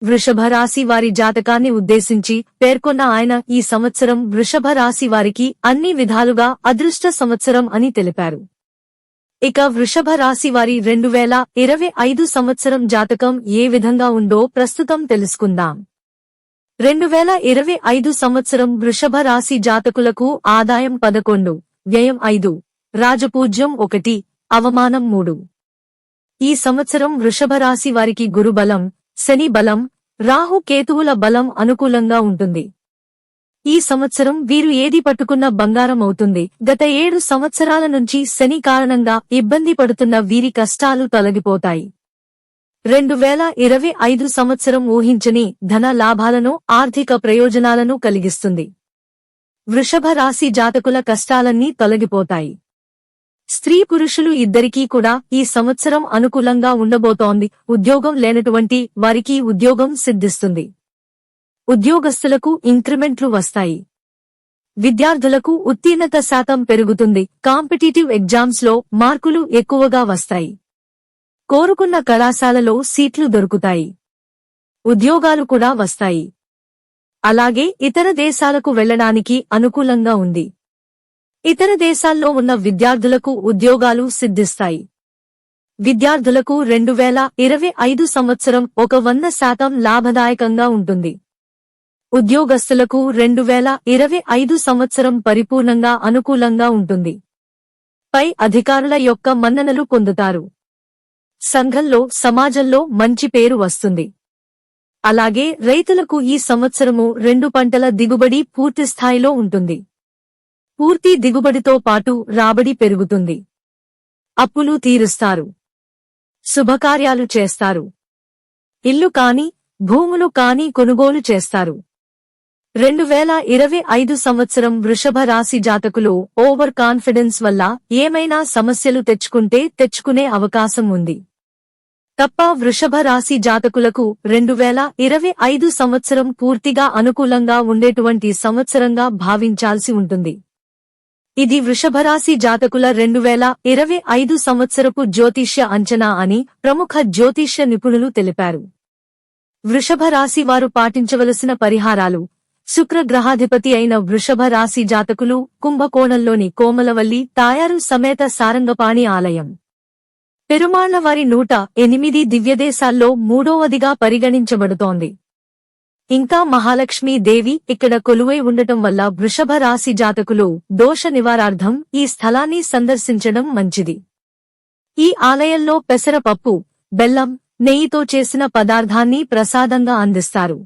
వృషభ రాశి వారి జాతకాన్ని ఉద్దేశించి పేర్కొన్న ఆయన ఈ సంవత్సరం వృషభ రాశి వారికి అన్ని విధాలుగా అదృష్ట సంవత్సరం అని తెలిపారు. ఇక వృషభ రాశి వారి 2025 సంవత్సరం జాతకం ఏ విధంగా ఉందో ప్రస్తుతం తెలుసుకుందాం. 2025 సంవత్సరం వృషభ రాశి జాతకులకు ఆదాయం 11, వ్యయం 5, రాజపూజ్యం 1, అవమానం 3. ఈ సంవత్సరం వృషభ రాశి వారికి గురు బలం, శని బలం, రాహు కేతువుల బలం అనుకూలంగా ఉంటుంది. ఈ సంవత్సరం వీరు ఏది పట్టుకున్న బంగారం అవుతుంది. గత 7 సంవత్సరాల నుంచి శని కారణంగా ఇబ్బంది పడుతున్న వీరి కష్టాలు తొలగిపోతాయి. 2025 సంవత్సరం ఊహించని ధన లాభాలను, ఆర్థిక ప్రయోజనాలను కలిగిస్తుంది. వృషభ రాశి జాతకుల కష్టాలన్నీ తొలగిపోతాయి. స్త్రీ పురుషులు ఇద్దరికీ కూడా ఈ సంవత్సరం అనుకూలంగా ఉండబోతోంది. ఉద్యోగం లేనటువంటి వారికి ఉద్యోగం సిద్ధిస్తుంది. ఉద్యోగస్తులకు ఇంక్రిమెంట్లు వస్తాయి. విద్యార్థులకు ఉత్తీర్ణత శాతం పెరుగుతుంది. కాంపిటీటివ్ ఎగ్జామ్స్ లో మార్కులు ఎక్కువగా వస్తాయి. కోరుకున్న కళాశాలలో సీట్లు దొరుకుతాయి. ఉద్యోగాలు కూడా వస్తాయి. అలాగే ఇతర దేశాలకు వెళ్లడానికి అనుకూలంగా ఉంది. ఇతర దేశాల్లో ఉన్న విద్యార్థులకు ఉద్యోగాలు సిద్ధిస్తాయి. విద్యార్థులకు 2025 సంవత్సరం 100% లాభదాయకంగా ఉంటుంది. ఉద్యోగస్తులకు 2025 సంవత్సరం పరిపూర్ణంగా అనుకూలంగా ఉంటుంది. పై అధికారుల యొక్క మన్ననలు పొందుతారు. సంఘంలో, సమాజంలో మంచి పేరు వస్తుంది. అలాగే రైతులకు ఈ సంవత్సరము 2 పంటల దిగుబడి పూర్తి స్థాయిలో ఉంటుంది. పూర్తి దిగుబడితో పాటు రాబడి పెరుగుతుంది. అప్పులు తీరుస్తారు. శుభకార్యాలు చేస్తారు. ఇల్లు కాని, భూములు కాని కొనుగోలు చేస్తారు. 2025 సంవత్సరం వృషభ రాశి జాతకులు ఓవర్ కాన్ఫిడెన్స్ వల్ల ఏమైనా సమస్యలు తెచ్చుకునే అవకాశం ఉంది. తప్ప వృషభ రాశి జాతకులకు 2025 సంవత్సరం పూర్తిగా అనుకూలంగా ఉండేటువంటి సంవత్సరంగా భావించాల్సి ఉంటుంది. ఇది వృషభరాశి జాతకుల 2025 సంవత్సరపు జ్యోతిష్య అంచనా అని ప్రముఖ జ్యోతిష్య నిపుణులు తెలిపారు. వృషభ రాశి వారు పాటించవలసిన పరిహారాలు: శుక్ర గ్రహాధిపతి అయిన వృషభ రాశి జాతకులు కుంభకోణంలోని కోమలవల్లి తాయారు సమేత సారంగపాణి ఆలయం, పెరుమాళ్లవారి 108 దివ్యదేశాల్లో 3వదిగా పరిగణించబడుతోంది. ఇంకా మహాలక్ష్మీ దేవి ఇక్కడ కొలువై ఉండటం వల్ల వృషభ రాశి జాతకులు దోష నివారార్థం ఈ స్థలాన్ని సందర్శించడం మంచిది. ఈ ఆలయంలో పెసరపప్పు, బెల్లం, నెయ్యితో చేసిన పదార్థాన్ని ప్రసాదంగా అందిస్తారు.